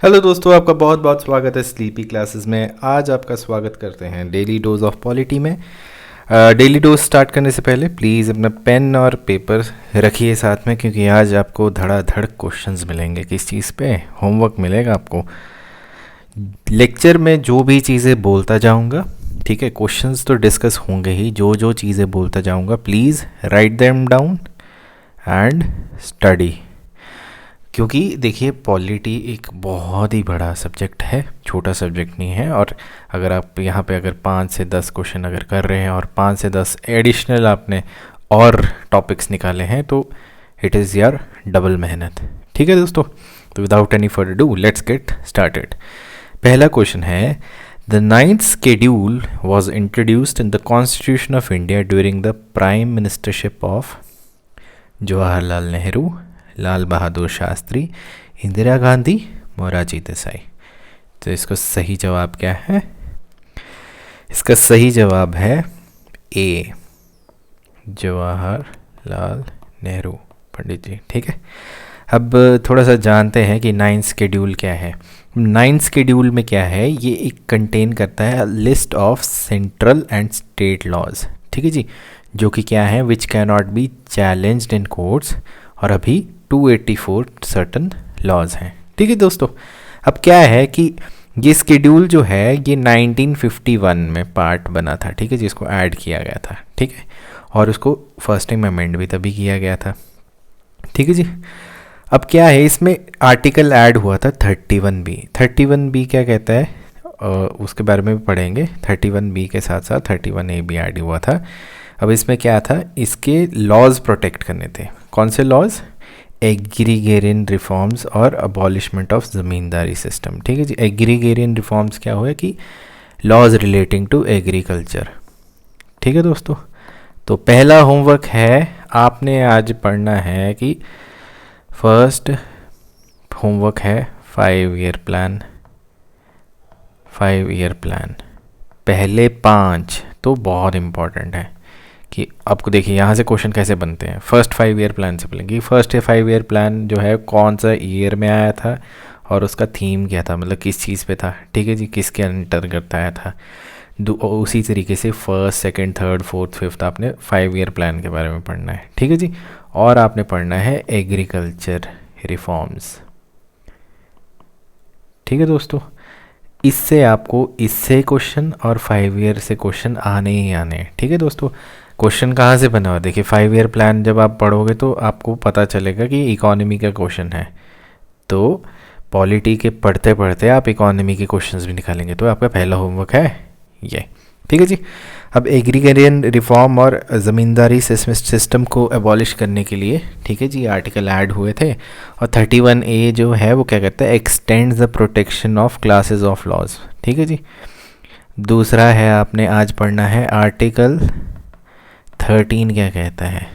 Hello दोस्तों, आपका बहुत बहुत स्वागत है स्लीपी क्लासेस में। आज आपका स्वागत करते हैं डेली डोज ऑफ पॉलिटी में। डेली डोज स्टार्ट करने से पहले प्लीज़ अपना पेन और पेपर रखिए साथ में, क्योंकि आज आपको धड़ाधड़ क्वेश्चंस मिलेंगे। किस चीज़ पे? होमवर्क मिलेगा आपको। लेक्चर में जो भी चीज़ें बोलता जाऊंगा, ठीक है, क्वेश्चंस तो डिस्कस होंगे ही। जो जो चीज़ें बोलता जाऊंगा please write them down and study. क्योंकि देखिए, पॉलिटी एक बहुत ही बड़ा सब्जेक्ट है, छोटा सब्जेक्ट नहीं है। और अगर आप यहाँ पे अगर 5 से 10 क्वेश्चन अगर कर रहे हैं और 5 से 10 एडिशनल आपने और टॉपिक्स निकाले हैं, तो इट इज़ यार डबल मेहनत। ठीक है दोस्तों, तो without any further do let's get started. पहला क्वेश्चन है, the ninth schedule was introduced in the constitution of India during the prime ministership of Jawaharlal Nehru, Lal Bahadur Shastri, Indira Gandhi, Morarji Desai. तो इसका सही जवाब क्या है? इसका सही जवाब है ए, जवाहरलाल नेहरू पंडित जी। ठीक है, अब थोड़ा सा जानते हैं कि नाइन्थ शेड्यूल क्या है। नाइन्थ शेड्यूल में क्या है, ये एक कंटेन करता है list of central and state laws. ठीक है जी, जो कि क्या है, which can not be challenged in courts. और अभी 284 सर्टन लॉज हैं। ठीक है दोस्तों, अब क्या है कि ये स्केड्यूल जो है ये 1951 में पार्ट बना था। ठीक है, जिसको ऐड किया गया था। ठीक है, और उसको फर्स्ट टाइम अमेंड भी तभी किया गया था। ठीक है जी, अब क्या है, इसमें आर्टिकल ऐड हुआ था 31B। 31B क्या कहता है, उसके बारे में भी पढ़ेंगे। 31B के साथ साथ 31A भी ऐड हुआ था। अब इसमें क्या था, इसके लॉज प्रोटेक्ट करने थे। कौन से लॉज? एग्रीगेरियन रिफॉर्म्स और अबॉलिशमेंट ऑफ ज़मींदारी सिस्टम। ठीक है जी, एग्रीगेरियन रिफॉर्म्स क्या हुआ कि लॉज रिलेटिंग टू एग्रीकल्चर। ठीक है दोस्तों, तो पहला होमवर्क है, आपने आज पढ़ना है कि फर्स्ट होमवर्क है 5 ईयर प्लान। 5 ईयर प्लान, पहले 5 तो बहुत इम्पॉर्टेंट है कि आपको देखिए यहाँ से क्वेश्चन कैसे बनते हैं। फर्स्ट 5 ईयर प्लान से बोलेंगे, फर्स्ट 5 ईयर प्लान जो है कौन सा ईयर में आया था और उसका थीम क्या था, मतलब किस चीज़ पे था। ठीक है जी, किसके अंतर्गत आया था। उसी तरीके से first, second, third, fourth, fifth आपने 5 ईयर प्लान के बारे में पढ़ना है। ठीक है जी, और आपने पढ़ना है एग्रीकल्चर रिफॉर्म्स। ठीक है दोस्तों, इससे आपको इससे क्वेश्चन और 5 ईयर से क्वेश्चन आने ही आने हैं। ठीक है दोस्तों, क्वेश्चन कहाँ से बना हुआ, देखिए 5 ईयर प्लान जब आप पढ़ोगे तो आपको पता चलेगा कि इकोनॉमी का क्वेश्चन है। तो पॉलिटी के पढ़ते पढ़ते आप इकोनॉमी के क्वेश्चंस भी निकालेंगे। तो आपका पहला होमवर्क है ये। ठीक है जी, अब एग्रीगेरियन रिफॉर्म और ज़मींदारी सिस्टम को एबॉलिश करने के लिए, ठीक है जी, आर्टिकल ऐड हुए थे। और 31A जो है वो क्या कहता है, extends the protection of classes of laws. ठीक है जी, दूसरा है आपने आज पढ़ना है आर्टिकल 13 क्या कहता है।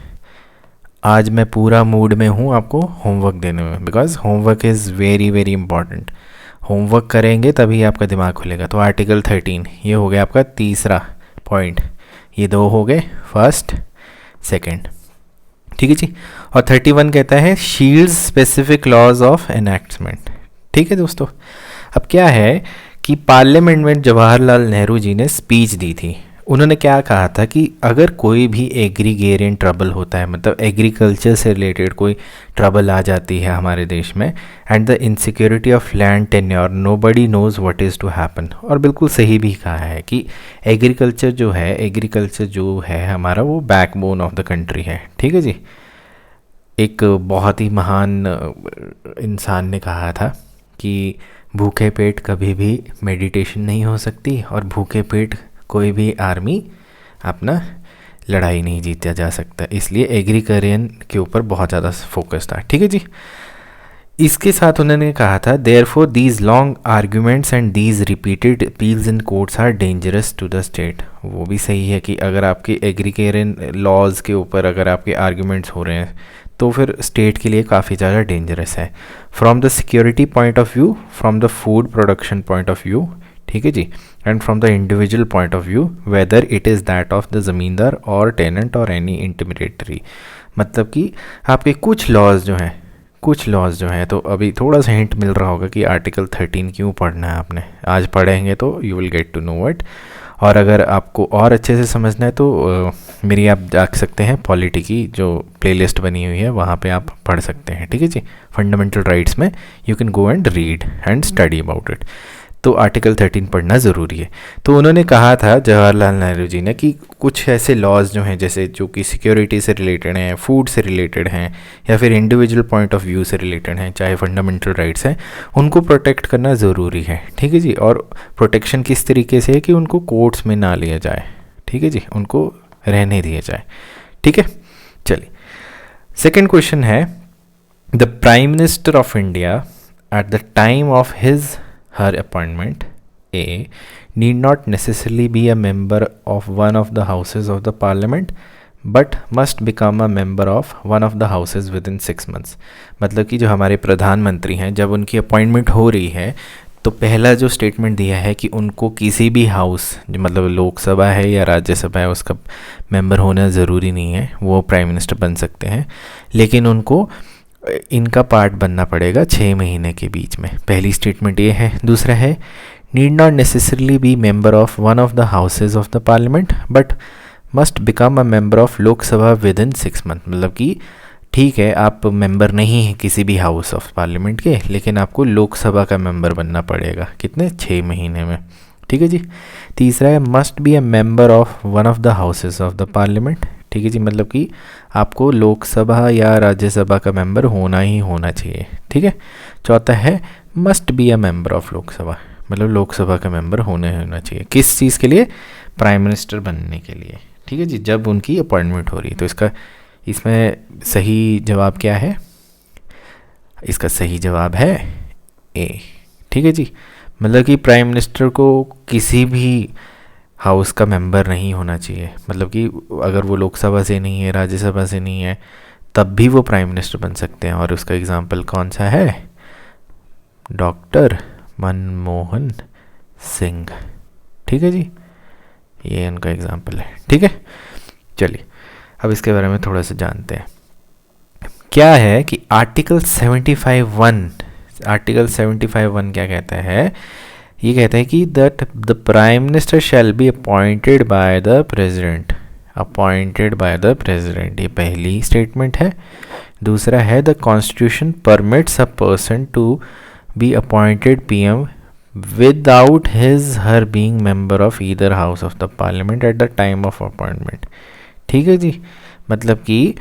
आज मैं पूरा मूड में हूँ आपको होमवर्क देने में, because homework is very very important. Homework करेंगे तभी आपका दिमाग खुलेगा। तो आर्टिकल 13 ये हो गया आपका तीसरा पॉइंट। ये दो हो गए, फर्स्ट सेकंड। ठीक है जी, और 31 कहता है shields specific laws of enactment. ठीक है दोस्तों, अब क्या है कि पार्लियामेंट में जवाहरलाल नेहरू जी ने स्पीच दी थी। उन्होंने क्या कहा था कि अगर कोई भी एग्रीगेरियन ट्रबल होता है, मतलब एग्रीकल्चर से रिलेटेड कोई ट्रबल आ जाती है हमारे देश में, and the insecurity of land tenure, nobody knows what is to happen. और बिल्कुल सही भी कहा है कि एग्रीकल्चर जो है हमारा, वो बैकबोन ऑफ द कंट्री है। ठीक है जी, एक बहुत ही महान इंसान ने कहा था कि भूखे पेट कभी भी मेडिटेशन नहीं हो सकती, और भूखे पेट कोई भी आर्मी अपना लड़ाई नहीं जीता जा सकता। इसलिए एग्रीकल्चर के ऊपर बहुत ज़्यादा फोकस था। ठीक है जी, इसके साथ उन्होंने कहा था therefore these long arguments and these repeated appeals in courts are dangerous to the state. वो भी सही है कि अगर आपके एग्रीकल्चर लॉज के ऊपर अगर आपके आर्ग्यूमेंट्स हो रहे हैं तो फिर स्टेट के लिए काफ़ी ज़्यादा डेंजरस है। From the security point of view, from the food production point of view, ठीक है जी, and from the individual point of view, whether it is that of the zamindar और टेनेंट और एनी इंटरमीडिएटरी। मतलब कि आपके कुछ लॉज जो हैं, कुछ लॉज जो हैं, तो अभी थोड़ा सा हिंट मिल रहा होगा कि आर्टिकल 13 क्यों पढ़ना है आपने, आज पढ़ेंगे तो you will get to know it. और अगर आपको और अच्छे से समझना है तो मेरी आप जा सकते हैं पॉलिटी की जो प्लेलिस्ट बनी हुई है, वहाँ पे आप पढ़ सकते हैं, ठीक है जी। फंडामेंटल राइट्स में you can go and read and study about it. तो आर्टिकल 13 पढ़ना ज़रूरी है। तो उन्होंने कहा था जवाहरलाल नेहरू जी ने कि कुछ ऐसे लॉज जो हैं जैसे जो कि सिक्योरिटी से रिलेटेड हैं, फूड से रिलेटेड हैं, या फिर इंडिविजुअल पॉइंट ऑफ व्यू से रिलेटेड हैं, चाहे फंडामेंटल राइट्स हैं, उनको प्रोटेक्ट करना ज़रूरी है, ठीक है जी। और प्रोटेक्शन किस तरीके से है कि उनको कोर्ट्स में ना लिया जाए, ठीक है जी, उनको रहने दिया जाए, ठीक है। चलिए, सेकेंड क्वेश्चन है, the prime minister of India at the time of his her appointment, A, need not necessarily be a member of one of the houses of the parliament but must become a member of one of the houses within 6 months। मतलब कि जो हमारे प्रधानमंत्री हैं, जब उनकी appointment हो रही है तो पहला जो स्टेटमेंट दिया है कि उनको किसी भी हाउस, जो मतलब लोकसभा है या राज्यसभा है, उसका मेंबर होना ज़रूरी नहीं है, वो प्राइम मिनिस्टर बन सकते हैं, लेकिन उनको इनका पार्ट बनना पड़ेगा 6 महीने के बीच में। पहली स्टेटमेंट ये है। दूसरा है, need not necessarily be member of one of the houses of the parliament but must become a member of Lok Sabha with in 6 month. मतलब कि ठीक है, आप मेंबर नहीं हैं किसी भी हाउस ऑफ पार्लियामेंट के, लेकिन आपको लोकसभा का मेंबर बनना पड़ेगा, कितने, 6 महीने में, ठीक है जी। तीसरा है, must be a member of one of the houses of the parliament, ठीक है जी, मतलब कि आपको लोकसभा या राज्यसभा का मेंबर होना ही होना चाहिए, ठीक है। चौथा है, must be a member of Lok Sabha, मतलब लोकसभा का मेंबर होना चाहिए, किस चीज़ के लिए, प्राइम मिनिस्टर बनने के लिए, ठीक है जी, जब उनकी अपॉइंटमेंट हो रही है। तो इसका इसमें सही जवाब क्या है, इसका सही जवाब है ए, ठीक है जी। मतलब कि प्राइम मिनिस्टर को किसी भी हाउस का मेंबर नहीं होना चाहिए, मतलब कि अगर वो लोकसभा से नहीं है, राज्यसभा से नहीं है, तब भी वो प्राइम मिनिस्टर बन सकते हैं। और उसका एग्जांपल कौन सा है, डॉक्टर मनमोहन सिंह, ठीक है जी, ये उनका एग्जांपल है, ठीक है। चलिए, अब इसके बारे में थोड़ा सा जानते हैं। क्या है कि आर्टिकल 75(1) क्या कहता है, ये कहता है कि that the prime minister shall be appointed by the president, appointed by the president, ये पहली स्टेटमेंट है। दूसरा है, the constitution permits a person to be appointed PM without his her being member of either house of the parliament at the time of appointment, ठीक है जी। मतलब कि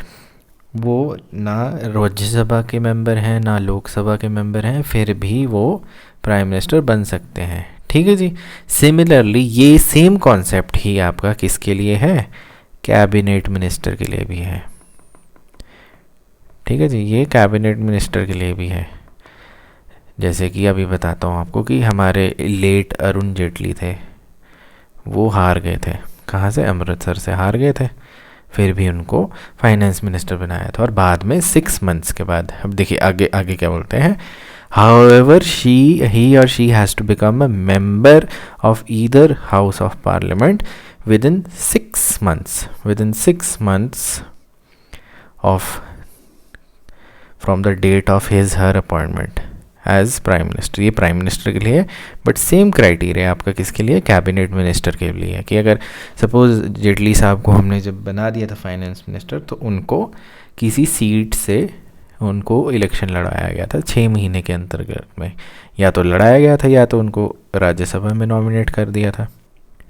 वो ना राज्यसभा के मेंबर हैं ना लोकसभा के मेंबर हैं, फिर भी वो प्राइम मिनिस्टर बन सकते हैं, ठीक है जी। सिमिलरली ये सेम कॉन्सेप्ट ही आपका किसके लिए है, कैबिनेट मिनिस्टर के लिए भी है, ठीक है जी, ये कैबिनेट मिनिस्टर के लिए भी है। जैसे कि अभी बताता हूँ आपको कि हमारे लेट अरुण जेटली थे, वो हार गए थे, कहाँ से, अमृतसर से हार गए थे, फिर भी उनको फाइनेंस मिनिस्टर बनाया था। और बाद में 6 मंथ्स के बाद, अब देखिए आगे आगे क्या बोलते हैं, however he or she has to become a member of either house of parliament within 6 months of from the date of his her appointment as prime minister. ये प्राइम मिनिस्टर के लिए है, बट सेम क्राइटेरिया आपका किसके लिए, cabinet minister के लिए है कि अगर सपोज जेटली साहब को हमने जब बना दिया था फाइनेंस मिनिस्टर, तो उनको किसी सीट से उनको इलेक्शन लड़ाया गया था 6 महीने के अंतर्गत में, या तो लड़ाया गया था या तो उनको राज्यसभा में नॉमिनेट कर दिया था,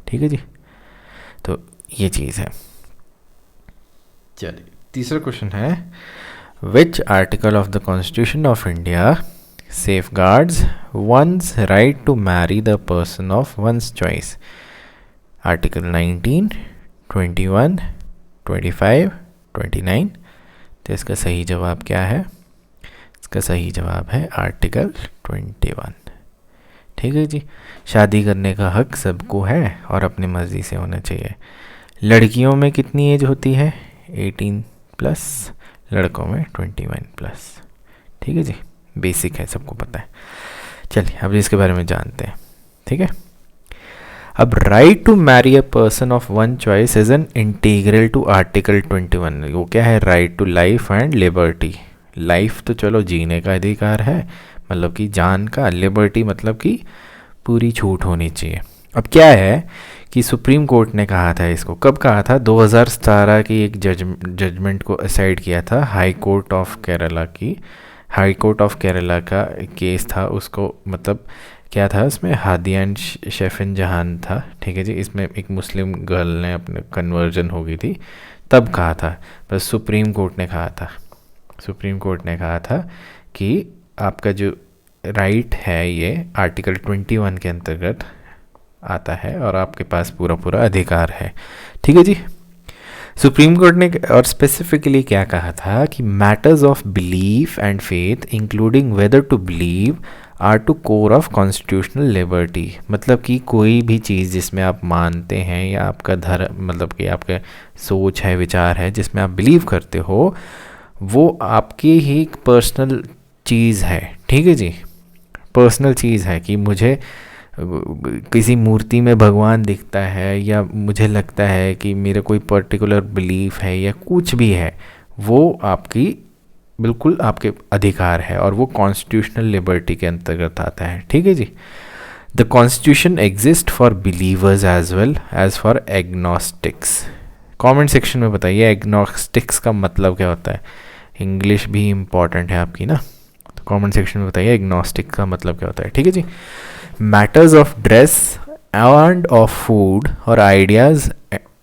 ठीक है जी। तो ये चीज़ है। चलिए, तीसरा क्वेश्चन है, which article of the constitution of India safeguards one's right to marry the person of one's choice? Article 19, 21, 25, 29। तो इसका सही जवाब क्या है, इसका सही जवाब है आर्टिकल 21, ठीक है जी। शादी करने का हक सबको है और अपनी मर्जी से होना चाहिए। लड़कियों में कितनी एज होती है, 18+, लड़कों में 21+, ठीक है जी, बेसिक है, सबको पता है। चलिए, अब इसके बारे में जानते हैं, ठीक है। अब right to marry a person of one choice is an integral to article 21। वो क्या है, right to life and liberty, life तो चलो जीने का अधिकार है, मतलब कि जान का, लिबर्टी मतलब कि पूरी छूट होनी चाहिए। अब क्या है कि सुप्रीम कोर्ट ने कहा था इसको, कब कहा था, 2017 की एक जजमेंट को असाइड किया था हाई कोर्ट ऑफ केरला की। हाई कोर्ट ऑफ केरला का केस था, उसको मतलब क्या था, इसमें हादियान शेफिन जहान था, ठीक है जी। इसमें एक मुस्लिम गर्ल ने अपने कन्वर्जन हो गई थी, तब कहा था। बस सुप्रीम कोर्ट ने कहा था, सुप्रीम कोर्ट ने कहा था कि आपका जो राइट है ये आर्टिकल 21 के अंतर्गत आता है और आपके पास पूरा पूरा अधिकार है, ठीक है जी। सुप्रीम कोर्ट ने और स्पेसिफिकली क्या कहा था कि matters of belief and faith including whether to believe or to core of constitutional liberty. मतलब कि कोई भी चीज़ जिसमें आप मानते हैं या आपका धर्म, मतलब कि आपका सोच है, विचार है, जिसमें आप बिलीव करते हो, वो आपकी ही एक पर्सनल चीज़ है, ठीक है जी। पर्सनल चीज़ है कि मुझे किसी मूर्ति में भगवान दिखता है या मुझे लगता है कि मेरा कोई पर्टिकुलर बिलीफ है या कुछ भी है, वो आपकी बिल्कुल आपके अधिकार है और वो कॉन्स्टिट्यूशनल लिबर्टी के अंतर्गत आता है, ठीक है जी। The constitution exist for believers as well as for agnostics. Comment section में बताइए एग्नोस्टिक्स का मतलब क्या होता है, इंग्लिश भी इम्पॉर्टेंट है आपकी ना, तो कमेंट सेक्शन में बताइए एग्नोस्टिक का मतलब क्या होता है, ठीक है जी। Matters of dress and of food और ideas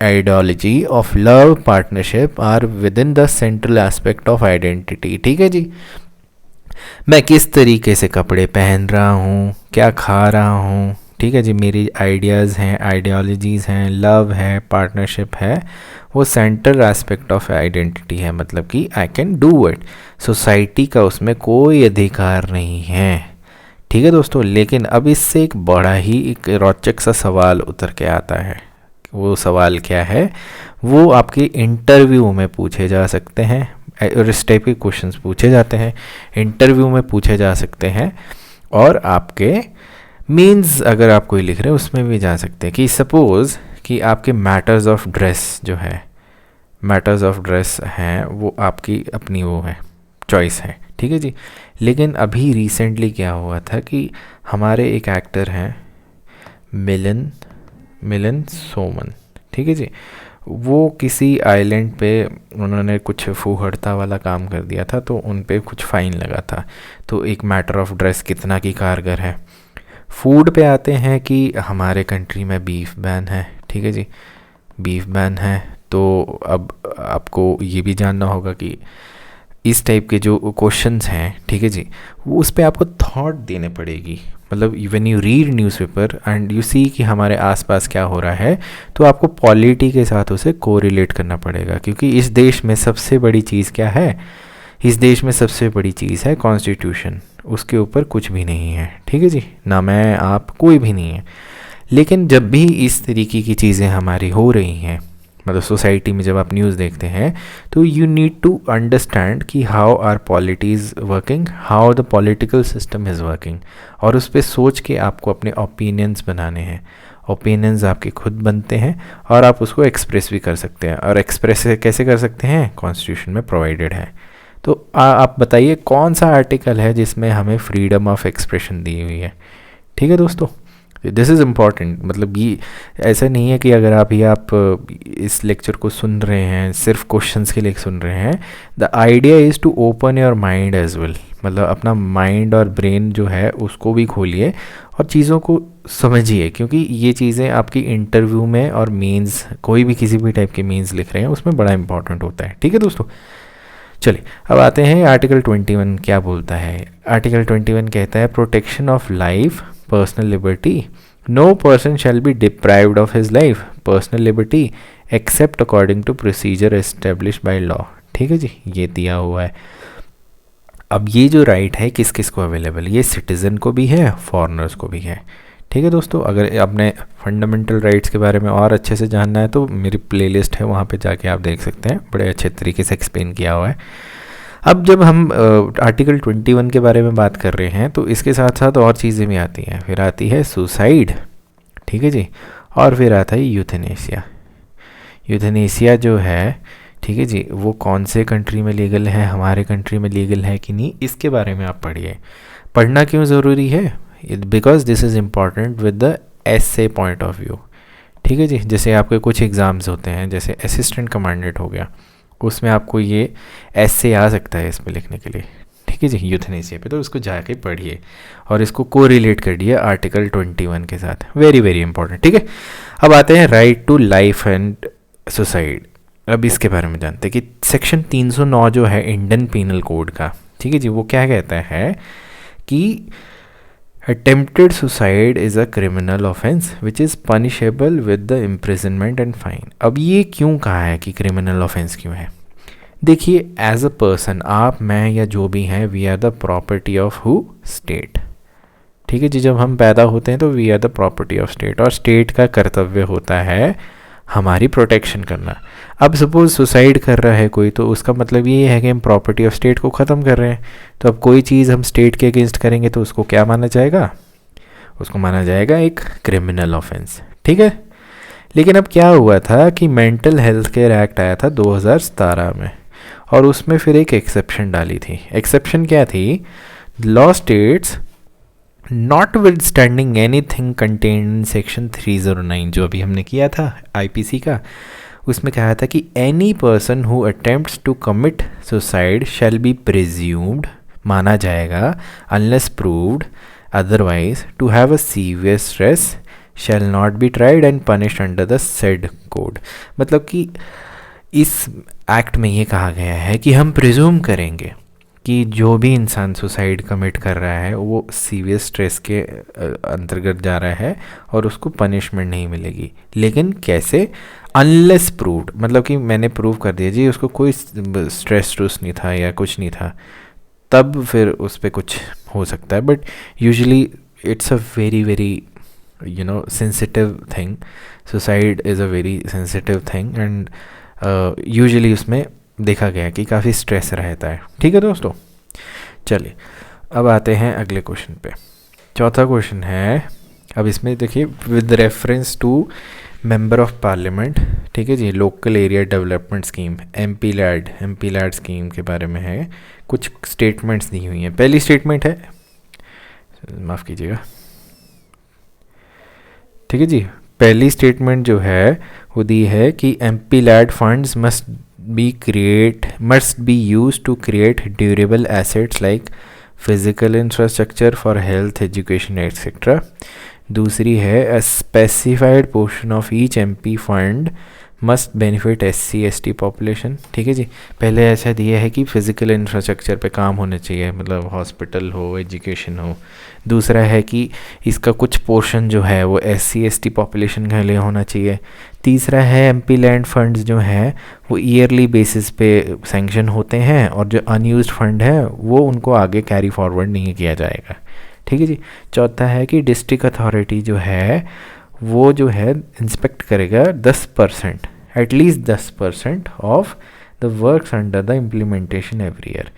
ideology of love partnership are within the central aspect of identity, ठीक है जी। मैं किस तरीके से कपड़े पहन रहा हूँ, क्या खा रहा हूँ, ठीक है जी, मेरी आइडियाज़ हैं, आइडियोलॉजीज़ हैं, लव है, पार्टनरशिप है, वो सेंट्रल एस्पेक्ट ऑफ आइडेंटिटी है, मतलब कि I can do it. Society का उसमें कोई अधिकार नहीं है, ठीक है दोस्तों। लेकिन अब इससे एक बड़ा ही एक रोचक सा सवाल उतर के आता है। वो सवाल क्या है, वो आपके इंटरव्यू में पूछे जा सकते हैं, और इस टाइप के क्वेश्चंस पूछे जाते हैं, इंटरव्यू में पूछे जा सकते हैं, और आपके मीन्स अगर आप कोई लिख रहे हैं उसमें भी जा सकते हैं। कि सपोज़ कि आपके मैटर्स ऑफ ड्रेस जो है, मैटर्स ऑफ ड्रेस हैं, वो आपकी अपनी वो है, चॉइस है, ठीक है जी। लेकिन अभी रिसेंटली क्या हुआ था कि हमारे एक एक्टर हैं मिलन सोमन, ठीक है जी, वो किसी आइलैंड पे उन्होंने कुछ फूहड़ता वाला काम कर दिया था, तो उन पे कुछ फ़ाइन लगा था। तो एक मैटर ऑफ ड्रेस कितना की कारगर है। फूड पे आते हैं कि हमारे कंट्री में बीफ बैन है, ठीक है जी, बीफ बैन है। तो अब आपको ये भी जानना होगा कि इस टाइप के जो क्वेश्चंस हैं, ठीक है जी, वो उस पर आपको थॉट देने पड़ेगी। मतलब when you read newspaper and you see कि हमारे आसपास क्या हो रहा है, तो आपको पॉलिटी के साथ उसे कोरिलेट करना पड़ेगा। क्योंकि इस देश में सबसे बड़ी चीज़ क्या है, इस देश में सबसे बड़ी चीज़ है कॉन्स्टिट्यूशन, उसके ऊपर कुछ भी नहीं है, ठीक है जी, ना मैं आप कोई भी नहीं है। लेकिन जब भी इस तरीके की चीज़ें हमारी हो रही हैं, मतलब सोसाइटी में जब आप न्यूज़ देखते हैं, तो यू नीड टू अंडरस्टैंड कि how are polities working, how the political system is working, और उस पर सोच के आपको अपने ओपिनियंस बनाने हैं। ओपिनियंस आपके खुद बनते हैं और आप उसको एक्सप्रेस भी कर सकते हैं, और एक्सप्रेस कैसे कर सकते हैं, कॉन्स्टिट्यूशन में प्रोवाइडेड है। तो आप बताइए कौन सा आर्टिकल है जिसमें हमें फ्रीडम ऑफ एक्सप्रेशन दी हुई है, ठीक है दोस्तों। This is important. मतलब ये ऐसा नहीं है कि अगर आप इस लेक्चर को सुन रहे हैं सिर्फ क्वेश्चंस के लिए सुन रहे हैं, the idea is to open your mind as well. मतलब अपना माइंड और ब्रेन जो है उसको भी खोलिए और चीज़ों को समझिए, क्योंकि ये चीज़ें आपकी इंटरव्यू में और मीन्स, कोई भी किसी भी टाइप के मीन्स लिख रहे हैं उसमें बड़ा इंपॉर्टेंट होता है, ठीक है दोस्तों। चलिए अब आते हैं आर्टिकल 21 क्या बोलता है। आर्टिकल 21 कहता है protection of life, personal liberty, no person shall be deprived of his life, personal liberty except according to procedure establish by law, ठीक है जी, ये दिया हुआ है। अब ये जो राइट है किस किस को अवेलेबल, ये सिटीज़न को भी है, फॉरेनर्स को भी है, ठीक है दोस्तों। अगर आपने फंडामेंटल राइट्स के बारे में और अच्छे से जानना है तो मेरी प्लेलिस्ट है, वहाँ पे जाके आप देख सकते हैं, बड़े अच्छे तरीके से एक्सप्लेन किया हुआ है। अब जब हम आर्टिकल 21 के बारे में बात कर रहे हैं तो इसके साथ साथ और चीज़ें भी आती हैं। फिर आती है सुसाइड, ठीक है जी, और फिर आता है यूथेनेसिया। यूथेनेसिया जो है ठीक है जी, वो कौन से कंट्री में लीगल है, हमारे कंट्री में लीगल है कि नहीं, इसके बारे में आप पढ़िए। पढ़ना क्यों ज़रूरी है? Because this is important with the essay point of view. ठीक है जी, जैसे आपके कुछ एग्ज़ाम्स होते हैं, जैसे असिस्टेंट कमांडेंट हो गया, उसमें आपको ये एसे आ सकता है इसमें लिखने के लिए। ठीक है जी, यूथनेसिया पे, तो उसको जाके पढ़िए और इसको को रिलेट करिए आर्टिकल 21 के साथ, वेरी वेरी इंपॉर्टेंट। ठीक है, अब आते हैं right to life and suicide. अब इसके बारे में जानते हैं कि सेक्शन 309 जो है इंडियन पीनल कोड का, ठीक है जी, वो क्या कहता है कि attempted suicide is a criminal offence which is punishable with the imprisonment and fine. अब ये क्यों कहा है कि क्रिमिनल ऑफेंस क्यों है? देखिए, एज अ पर्सन, आप, मैं या जो भी हैं, we are the property of who? State. ठीक है जी, जब हम पैदा होते हैं तो we are the property of state, और स्टेट का कर्तव्य होता है हमारी प्रोटेक्शन करना। अब सपोज सुसाइड कर रहा है कोई, तो उसका मतलब ये है कि हम प्रॉपर्टी ऑफ स्टेट को ख़त्म कर रहे हैं। तो अब कोई चीज़ हम स्टेट के अगेंस्ट करेंगे तो उसको क्या माना जाएगा? उसको माना जाएगा एक क्रिमिनल ऑफेंस। ठीक है, लेकिन अब क्या हुआ था कि मेंटल हेल्थ केयर एक्ट आया था 2017 में, और उसमें फिर एक एक्सेप्शन डाली थी। एक्सेप्शन क्या थी? Law states not with standing any thing contained in section 309, जो अभी हमने किया था आईपीसी का, उसमें कहा था कि any person who attempts to commit suicide shall be presumed, माना जाएगा, unless proved otherwise to have a severe stress shall not be tried and punished under the said code. मतलब कि इस एक्ट में ये कहा गया है कि हम प्रिज्यूम करेंगे कि जो भी इंसान सुसाइड कमिट कर रहा है वो सीवियर स्ट्रेस के अंतर्गत जा रहा है और उसको पनिशमेंट नहीं मिलेगी। लेकिन कैसे? अनलेस प्रूव्ड, मतलब कि मैंने प्रूव कर दिया जी उसको कोई स्ट्रेस नहीं था या कुछ नहीं था, तब फिर उस पर कुछ हो सकता है। But usually it's a very very sensitive thing. Suicide is a very sensitive thing and usually उसमें देखा गया कि काफ़ी स्ट्रेस रहता है। ठीक है दोस्तों, चलिए अब आते हैं अगले क्वेश्चन पे। चौथा क्वेश्चन है, अब इसमें देखिए, with reference to member of parliament, ठीक है जी, local area development scheme, MP LAD scheme के बारे में है, कुछ स्टेटमेंट्स दी हुई हैं। पहली स्टेटमेंट है, माफ़ कीजिएगा, ठीक है जी, पहली स्टेटमेंट जो है वो दी है कि MP LAD funds must be used to create durable assets like physical infrastructure for health, education, etc. दूसरी है, a specified portion of each MP fund must benefit SC/ST population. ठीक है जी, पहले ऐसा दिया है कि फिज़िकल इंफ्रास्ट्रक्चर पे काम होने चाहिए, मतलब हॉस्पिटल हो, एजुकेशन हो। दूसरा है कि इसका कुछ पोर्शन जो है वो SC/ST पॉपुलेशन के लिए होना चाहिए। तीसरा है एमपी लैंड फंड्स जो हैं वो ईयरली बेसिस पे सैंक्शन होते हैं, और जो अनयूज्ड फंड है वो उनको आगे कैरी फॉरवर्ड नहीं किया जाएगा। ठीक है जी, चौथा है कि डिस्ट्रिक्ट अथॉरिटी जो है वो जो है इंस्पेक्ट करेगा 10%, at least 10% of the works under the implementation every year.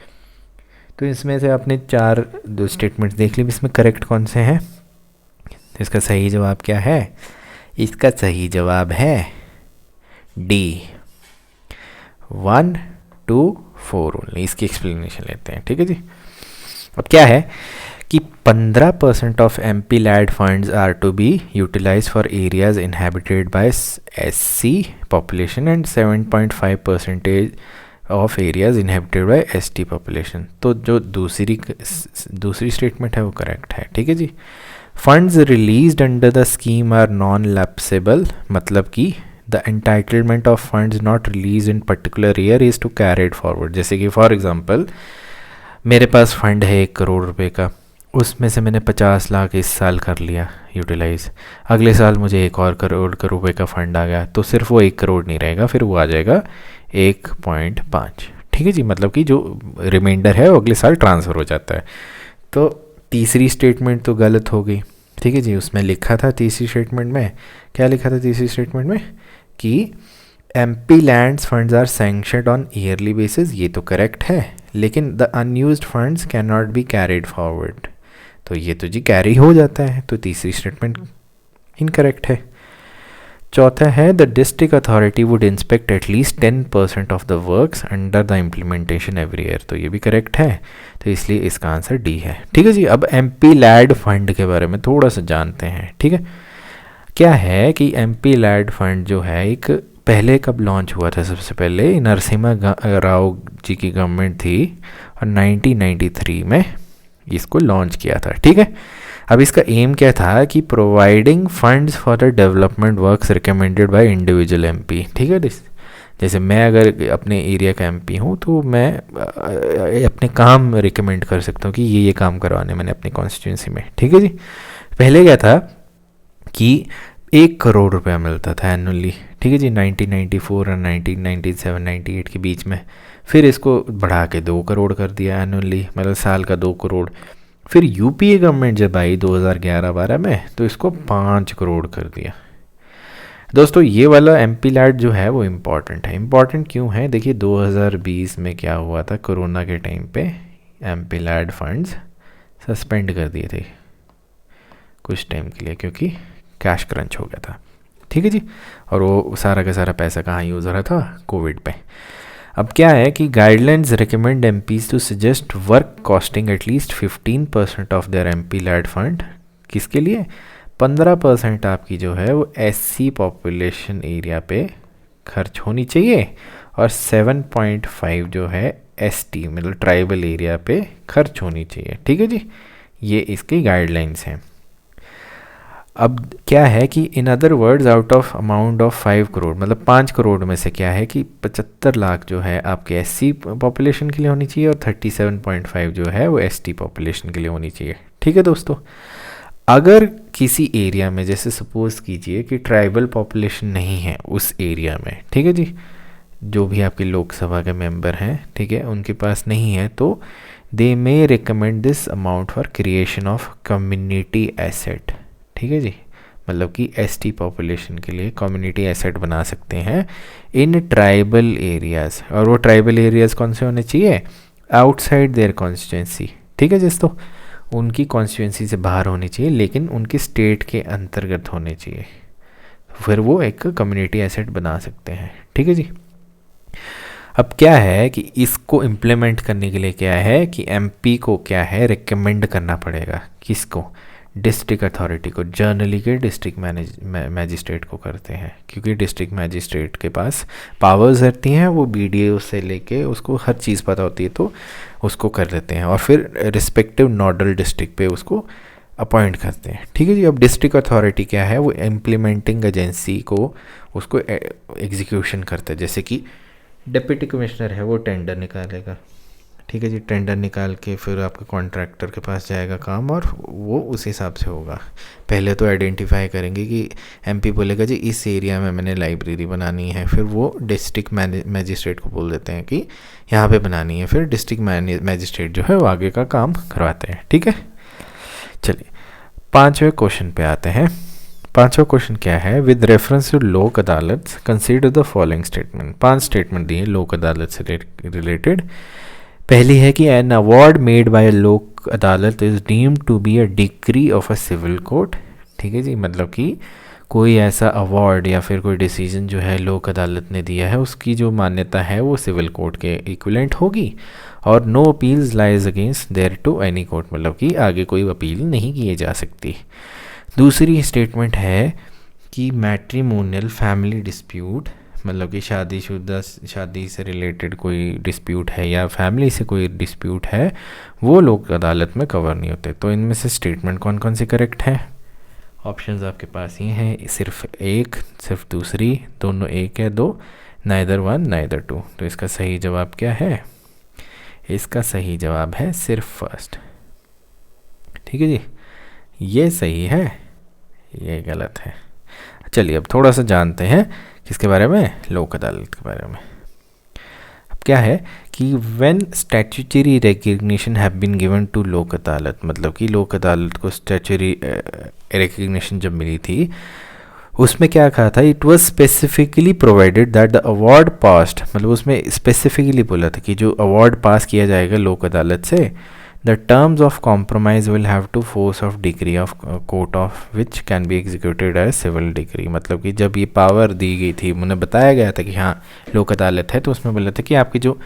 तो इसमें से आपने दो स्टेटमेंट्स देख ली, इसमें करेक्ट कौन से हैं? तो इसका सही जवाब क्या है? इसका सही जवाब है डी, 1, 2, 4 ओनली। इसकी एक्सप्लेनेशन लेते हैं। ठीक है जी, अब क्या है कि 15% of MP LAD funds are to be utilise for areas inhabited by SC population and 7.5% of areas inhabited by ST population. तो जो दूसरी स्टेटमेंट है वो करेक्ट है। ठीक है जी, funds released under the scheme are non lapsable, मतलब कि the entitlement of funds not release in particular year is to carried forward. जैसे कि फॉर एग्जांपल मेरे पास फंड है 1 करोड़ रुपए का, उसमें से मैंने 50 लाख इस साल कर लिया यूटिलाइज, अगले साल मुझे 1 और करोड़ का रुपए का फंड आ गया, तो सिर्फ वो 1 करोड़ नहीं रहेगा, फिर वो आ जाएगा 1.5। ठीक है जी, मतलब कि जो रिमाइंडर है वो अगले साल ट्रांसफ़र हो जाता है। तो तीसरी स्टेटमेंट तो गलत हो गई। ठीक है जी, उसमें लिखा था तीसरी स्टेटमेंट में, क्या लिखा था तीसरी स्टेटमेंट में कि MP lands funds are sanctioned on yearly basis, ये तो करेक्ट है, लेकिन the unused funds can not be carried forward, तो ये तो जी कैरी हो जाता है, तो तीसरी स्टेटमेंट इनकरेक्ट है। चौथा है the district authority would inspect at least 10% of the works under the implementation every year. तो ये भी करेक्ट है, तो इसलिए इसका आंसर डी है। ठीक है जी, अब एमपी लैड फंड के बारे में थोड़ा सा जानते हैं। ठीक है, क्या है कि एमपी लैड फंड जो है एक पहले कब लॉन्च हुआ था? सबसे पहले नरसिम्हा राव जी की गवर्नमेंट थी और 1993 में इसको लॉन्च किया था। ठीक है, अब इसका एम क्या था कि providing funds for the development works recommended by individual MP. ठीक है, जैसे मैं अगर अपने एरिया का एमपी हूँ तो मैं अपने काम रिकमेंड कर सकता हूँ कि ये काम करवाने मैंने अपनी कॉन्स्टिट्यूंसी में। ठीक है जी, पहले क्या था कि 1 करोड़ रुपया मिलता था एनुअली। ठीक है जी, 1994 और 1997-98 के बीच में। फिर इसको बढ़ा के 2 करोड़ कर दिया एनुअली, मतलब साल का 2 करोड़। फिर यूपीए गवर्नमेंट जब आई 2011-12 में तो इसको 5 करोड़ कर दिया। दोस्तों ये वाला एमपी लैड जो है वो इम्पॉर्टेंट है। इम्पॉर्टेंट क्यों है? देखिए 2020 में क्या हुआ था, कोरोना के टाइम पे एमपी लैड फंड्स सस्पेंड कर दिए थे कुछ टाइम के लिए, क्योंकि कैश क्रंच हो गया था। ठीक है जी, और वो सारा का सारा पैसा कहाँ यूज़ हो रहा था? कोविड पे। अब क्या है कि guidelines recommend MPs to suggest work costing at least 15% of their MP LAD fund. किसके लिए? 15% आपकी जो है वो एससी पॉपुलेशन एरिया पे खर्च होनी चाहिए और 7.5 जो है एसटी मतलब ट्राइबल एरिया पे खर्च होनी चाहिए। ठीक है जी, ये इसकी गाइडलाइंस हैं। अब क्या है कि in other words out of amount of 5 crore मतलब 5 करोड़ में से क्या है कि 75 लाख जो है आपके एससी पॉपुलेशन के लिए होनी चाहिए और 37.5 जो है वो एसटी पॉपुलेशन के लिए होनी चाहिए। ठीक है दोस्तों, अगर किसी एरिया में जैसे सपोज कीजिए कि ट्राइबल पॉपुलेशन नहीं है उस एरिया में, ठीक है जी, जो भी आपके लोकसभा के मेंबर हैं, ठीक है, उनके पास नहीं है, तो they may recommend this amount for creation of community asset. ठीक है जी, मतलब कि एसटी पॉपुलेशन के लिए कम्युनिटी एसेट बना सकते हैं इन ट्राइबल एरियाज़। और वो ट्राइबल एरियाज़ कौन से होने चाहिए? Outside their constituency. ठीक है दोस्तों, उनकी कॉन्स्टिट्यूंसी से बाहर होनी चाहिए लेकिन उनके स्टेट के अंतर्गत होने चाहिए, फिर वो एक कम्युनिटी एसेट बना सकते हैं। ठीक है जी, अब क्या है कि इसको इम्प्लीमेंट करने के लिए क्या है कि एमपी को क्या है रिकमेंड करना पड़ेगा। किसको? डिस्ट्रिक्ट अथॉरिटी को। जनरली के डिस्ट्रिक्ट मैजिस्ट्रेट को करते हैं, क्योंकि डिस्ट्रिक्ट मैजिस्ट्रेट के पास पावर्स रहती हैं, वो बीडीओ से लेके उसको हर चीज़ पता होती है, तो उसको कर लेते हैं और फिर रिस्पेक्टिव नोडल डिस्ट्रिक्ट पे उसको अपॉइंट करते हैं। ठीक है जी, अब डिस्ट्रिक्ट अथॉरिटी क्या है? वो इम्प्लीमेंटिंग एजेंसी को उसको एग्जीक्यूशन करता है। जैसे कि डिप्टी कमिश्नर है, वो टेंडर निकालेगा। ठीक है जी, टेंडर निकाल के फिर आपके कॉन्ट्रैक्टर के पास जाएगा काम और वो उस हिसाब से होगा। पहले तो आइडेंटिफाई करेंगे कि एमपी बोलेगा जी इस एरिया में मैंने लाइब्रेरी बनानी है, फिर वो डिस्ट्रिक्ट मैजिस्ट्रेट को बोल देते हैं कि यहाँ पे बनानी है, फिर डिस्ट्रिक्ट मैजिस्ट्रेट जो है वो आगे का काम करवाते हैं। ठीक है, चलिए 5वें क्वेश्चन पे आते हैं। 5वां क्वेश्चन क्या है? विद रेफरेंस टू लोक अदालत consider the following statement. 5 statement दिए लोक अदालत से रिलेटेड। पहली है कि an award made by Lok Adalat is deemed to be a decree of a civil court. ठीक है जी, मतलब कि कोई ऐसा अवार्ड या फिर कोई डिसीजन जो है लोक अदालत ने दिया है उसकी जो मान्यता है वो सिविल कोर्ट के इक्विवेलेंट होगी। और no appeals lies against there to any court, मतलब कि आगे कोई अपील नहीं किए जा सकती। दूसरी स्टेटमेंट है कि मैट्रिमोनियल फैमिली डिस्प्यूट, मतलब कि शादीशुदा शादी से रिलेटेड कोई डिस्प्यूट है या फैमिली से कोई डिस्प्यूट है, वो लोक अदालत में कवर नहीं होते। तो इनमें से स्टेटमेंट कौन कौन सी करेक्ट है? ऑप्शंस आपके पास ये हैं, सिर्फ एक, सिर्फ दूसरी, दोनों एक है, दो, नाइदर वन नाइदर टू। तो इसका सही जवाब क्या है? इसका सही जवाब है सिर्फ फर्स्ट। ठीक है जी, ये सही है, ये गलत है। चलिए अब थोड़ा सा जानते हैं किसके बारे में? लोक अदालत के बारे में। अब क्या है कि when statutory recognition have been given to Lok Adalat, मतलब कि लोक अदालत को स्टैट्यूटरी रिकग्निशन जब मिली थी उसमें क्या कहा था? It was specifically provided that the award past, मतलब उसमें स्पेसिफिकली बोला था कि जो अवार्ड पास किया जाएगा लोक अदालत से the terms of compromise will have to force of degree of court of which can be executed as civil degree. मतलब कि जब ये पावर दी गई थी, उन्हें बताया गया था कि हाँ लोक अदालत है, तो उसमें बोला था कि आपकी जो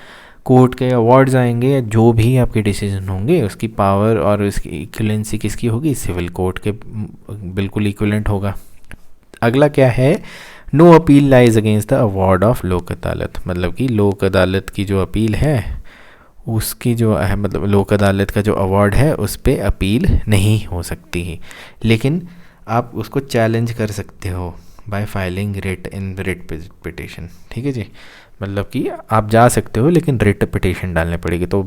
कोर्ट के अवार्ड्स आएंगे या जो भी आपके डिसीजन होंगे उसकी पावर और उसकी इक्वलेंसी किसकी होगी, सिविल कोर्ट के बिल्कुल इक्वलेंट होगा। अगला क्या है, no appeal lies against the award of Lok Adalat. मतलब कि लोक अदालत की जो अपील है उसकी जो है, मतलब लोक अदालत का जो अवार्ड है उस पर अपील नहीं हो सकती है, लेकिन आप उसको चैलेंज कर सकते हो बाय फाइलिंग रिट इन रिट पिटिशन। ठीक है जी, मतलब कि आप जा सकते हो लेकिन रिट पिटिशन डालनी पड़ेगी। तो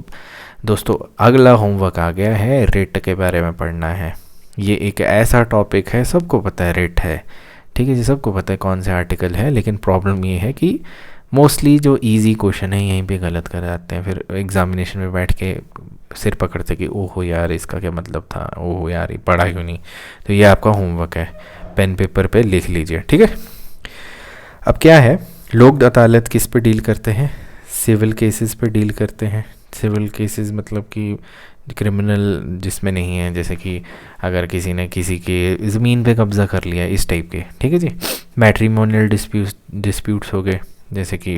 दोस्तों अगला होमवर्क आ गया है, रिट के बारे में पढ़ना है। ये एक ऐसा टॉपिक है, सबको पता है रिट है, ठीक है जी, सबको पता है कौन से आर्टिकल है, लेकिन प्रॉब्लम ये है कि मोस्टली जो इजी क्वेश्चन है यहीं पे गलत कर जाते हैं, फिर एग्जामिनेशन में बैठ के सिर पकड़ते कि ओहो यार इसका क्या मतलब था, ओहो यार ये पढ़ा क्यों नहीं। तो ये आपका होमवर्क है, पेन पेपर पे लिख लीजिए, ठीक है। अब क्या है, लोक अदालत किस पे डील करते हैं, सिविल केसेस पे डील करते हैं। सिविल केसेस मतलब कि क्रिमिनल जिसमें नहीं है, जैसे कि अगर किसी ने किसी के ज़मीन पे कब्ज़ा कर लिया, इस टाइप के, ठीक है जी। मैट्रिमोनियल डिस्प्यूट्स हो गए, जैसे कि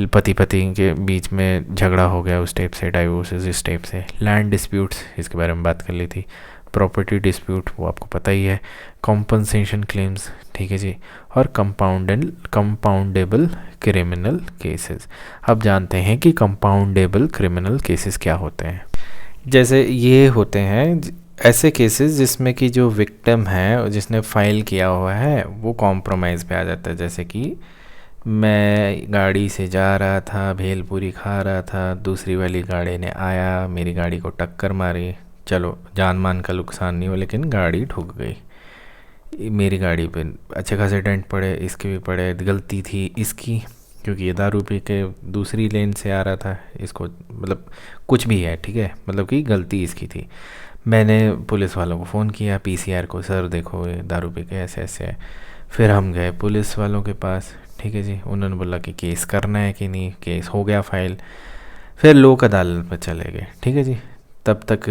पति पति के बीच में झगड़ा हो गया, उस टाइप से, डाइवोर्सेस इस टाइप से। लैंड डिस्प्यूट्स, इसके बारे में बात कर ली थी। प्रॉपर्टी डिस्प्यूट, वो आपको पता ही है। कॉम्पनसेशन क्लेम्स, ठीक है जी। और कंपाउंडेबल क्रिमिनल केसेस। अब जानते हैं कि कंपाउंडेबल क्रिमिनल केसेस क्या होते हैं। जैसे ये होते हैं ऐसे केसेस जिसमें कि जो विक्टिम है, जिसने फाइल किया हुआ है, वो कॉम्प्रोमाइज़ पे आ जाता है। जैसे कि मैं गाड़ी से जा रहा था, भेलपूरी खा रहा था, दूसरी वाली गाड़ी ने आया, मेरी गाड़ी को टक्कर मारी, चलो जान मान का नुकसान नहीं हो, लेकिन गाड़ी ठुक गई। मेरी गाड़ी पे अच्छे खासे डेंट पड़े, इसके भी पड़े, गलती थी इसकी, क्योंकि ये दारू पी के दूसरी लेन से आ रहा था, इसको मतलब कुछ भी है, ठीक है, मतलब कि गलती इसकी थी। मैंने पुलिस वालों को फ़ोन किया, पीसीआर को, सर देखो ये दारू पी के ऐसे ऐसे है। फिर हम गए पुलिस वालों के पास, ठीक है जी, उन्होंने बोला कि केस करना है कि नहीं, केस हो गया फाइल। फिर लोक अदालत में चले गए, ठीक है जी। तब तक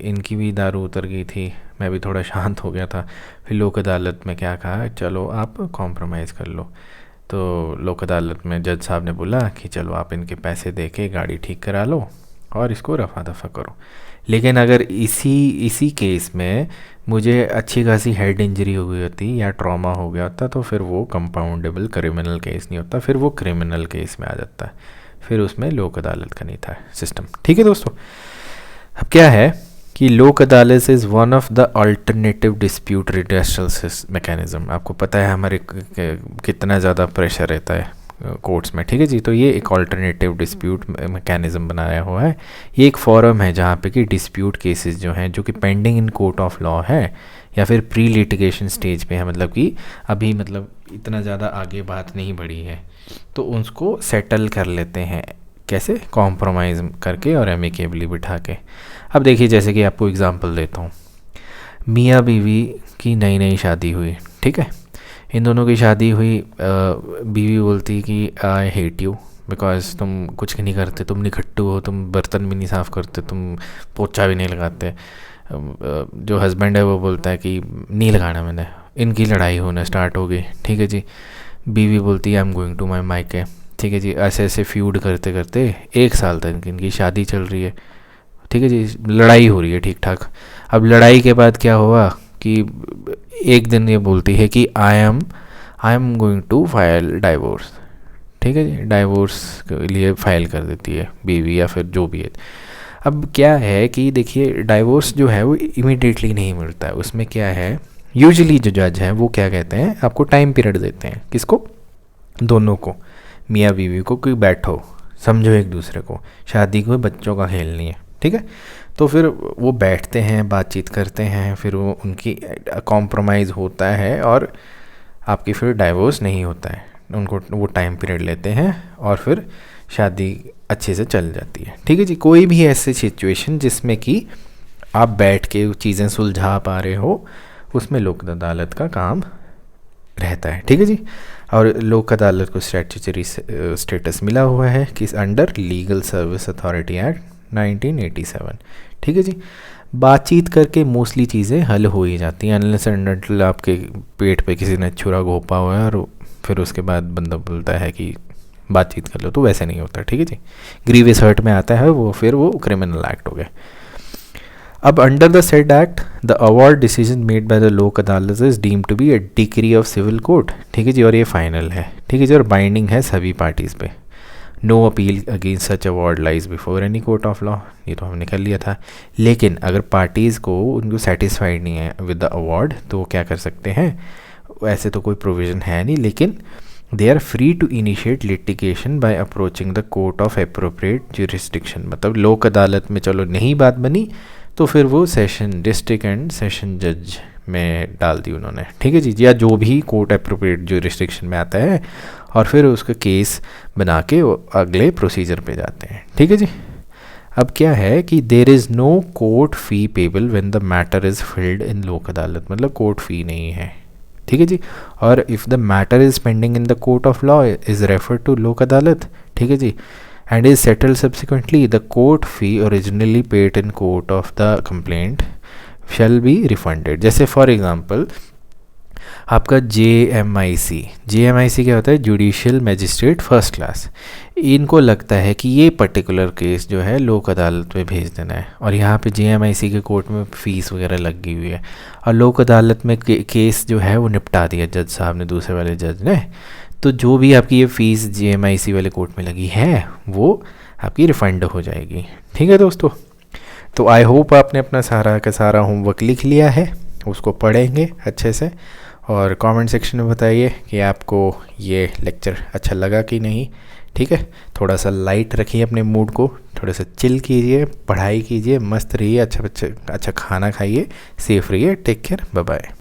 इनकी भी दारू उतर गई थी, मैं भी थोड़ा शांत हो गया था। फिर लोक अदालत में क्या कहा, चलो आप कॉम्प्रोमाइज़ कर लो। तो लोक अदालत में जज साहब ने बोला कि चलो आप इनके पैसे दे के गाड़ी ठीक करा लो और इसको रफा दफा करो। लेकिन अगर इसी केस में मुझे अच्छी खासी हेड इंजरी हो गई होती या ट्रॉमा हो गया होता, तो फिर वो कंपाउंडेबल क्रिमिनल केस नहीं होता, फिर वो क्रिमिनल केस में आ जाता है, फिर उसमें लोक अदालत का नहीं था सिस्टम, ठीक है दोस्तों। अब क्या है कि लोक Adalat is one of the alternative dispute redressal mechanism. आपको पता है हमारे कितना ज़्यादा प्रेशर रहता है कोर्ट्स में, ठीक है जी। तो ये एक अल्टरनेटिव डिस्प्यूट मैकेनिज्म बनाया हुआ है। ये एक फोरम है जहाँ पे कि डिस्प्यूट केसेस जो हैं, जो कि pending in court of law है या फिर प्री लिटिगेशन स्टेज पे है, मतलब कि अभी मतलब इतना ज़्यादा आगे बात नहीं बढ़ी है, तो उसको सेटल कर लेते हैं। कैसे, कॉम्प्रोमाइज़ करके और एमिकेबली बिठा के। अब देखिए, जैसे कि आपको एग्जांपल देता हूँ, मियाँ बीवी की नई नई शादी हुई, ठीक है। इन दोनों की शादी हुई, बीवी बोलती कि आई हेट यू बिकॉज तुम कुछ नहीं करते, तुम निखट्टू हो, तुम बर्तन भी नहीं साफ़ करते, तुम पोछा भी नहीं लगाते। जो हस्बैंड है वो बोलता है कि नहीं लगाना मैंने। इनकी लड़ाई होना स्टार्ट हो गई, ठीक है जी। बीवी बोलती है I am going to my मायके, ठीक है जी। ऐसे ऐसे फ्यूड करते करते 1 साल तक इनकी शादी चल रही है, ठीक है जी। लड़ाई हो रही है ठीक ठाक। अब लड़ाई के बाद क्या हुआ कि एक दिन ये बोलती है कि I am going to file divorce, ठीक है जी। डाइवोर्स के लिए फाइल कर देती है बीवी या फिर जो भी है। अब क्या है कि देखिए, डाइवोर्स जो है वो इमीडिएटली नहीं मिलता है। उसमें क्या है, यूजुअली जो जज हैं वो क्या कहते हैं, आपको टाइम पीरियड देते हैं। किसको, दोनों को, मियाँ बीवी को, कि बैठो समझो एक दूसरे को, शादी को बच्चों का खेल नहीं है, ठीक है। तो फिर वो बैठते हैं, बातचीत करते हैं, फिर वो उनकी कॉम्प्रोमाइज़ होता है और आपकी फिर डाइवोर्स नहीं होता है। उनको वो टाइम पीरियड लेते हैं और फिर शादी अच्छे से चल जाती है, ठीक है जी। कोई भी ऐसी सिचुएशन जिसमें कि आप बैठ के चीज़ें सुलझा पा रहे हो, उसमें लोक अदालत का काम रहता है, ठीक है जी। और लोक अदालत को स्टैट्यूटरी स्टेटस मिला हुआ है कि under legal service authority act 1987। ठीक है जी। बातचीत करके मोस्टली चीज़ें हल हो ही जाती हैं, अनलेस एंड अनटिल आपके पेट पे किसी ने छुरा घोंपा हुआ है और फिर उसके बाद बंदा बोलता है कि बातचीत कर लो, तो वैसे नहीं होता। ठीक है जी। ग्रीवियस हर्ट में आता है वो, फिर वो क्रिमिनल एक्ट हो गया। अब under the said act the award decision made by the Lok Adalat is deem to be a decree of civil court. ठीक है जी। और ये फाइनल है। ठीक है जी। और बाइंडिंग है सभी पार्टीज़ पे। No appeal against such award lies before any court of law, ये तो हमने कर लिया था। लेकिन अगर पार्टीज़ को उनको सेटिस्फाइड नहीं है विद द अवार्ड तो वो क्या कर सकते हैं, ऐसे तो कोई प्रोविज़न है नहीं, लेकिन they are free to initiate litigation by approaching the court of appropriate jurisdiction. मतलब लोक अदालत में चलो नहीं बात बनी तो फिर वो सेशन डिस्ट्रिक्ट एंड सेशन जज में डाल दी उन्होंने। ठीक है जी। या जो भी कोर्ट एप्रोप्रिएट ज्यूरिसडिक्शन में आता है, और फिर उसका केस बना के वो अगले प्रोसीजर पे जाते हैं। ठीक है जी। अब क्या है कि there is no court fee payable when the matter is filed in Lok Adalat, मतलब कोर्ट फ़ी नहीं है। ठीक है जी। और if the matter is pending in the court of law is refer to Lok Adalat. ठीक है जी। And is settled subsequently the court fee originally paid in court of the complaint shall be refunded. जैसे फॉर एग्जांपल आपका JMIC क्या होता है, judicial magistrate first class. इनको लगता है कि ये पर्टिकुलर केस जो है लोक अदालत में भेज देना है, और यहाँ पे JMIC के कोर्ट में फ़ीस वगैरह लगी हुई है, और लोक अदालत में केस जो है वो निपटा दिया जज साहब ने, दूसरे वाले जज ने। तो जो भी आपकी ये फ़ीस JMIC वाले कोर्ट में लगी है वो आपकी रिफ़ंड हो जाएगी। ठीक है दोस्तों। तो आई होप आपने अपना सारा का सारा होमवर्क लिख लिया है, उसको पढ़ेंगे अच्छे से, और कमेंट सेक्शन में बताइए कि आपको ये लेक्चर अच्छा लगा कि नहीं। ठीक है। थोड़ा सा लाइट रखिए अपने मूड को, थोड़ा सा चिल कीजिए, पढ़ाई कीजिए, मस्त रहिए, अच्छा खाना खाइए, सेफ रहिए। Take care, bye bye.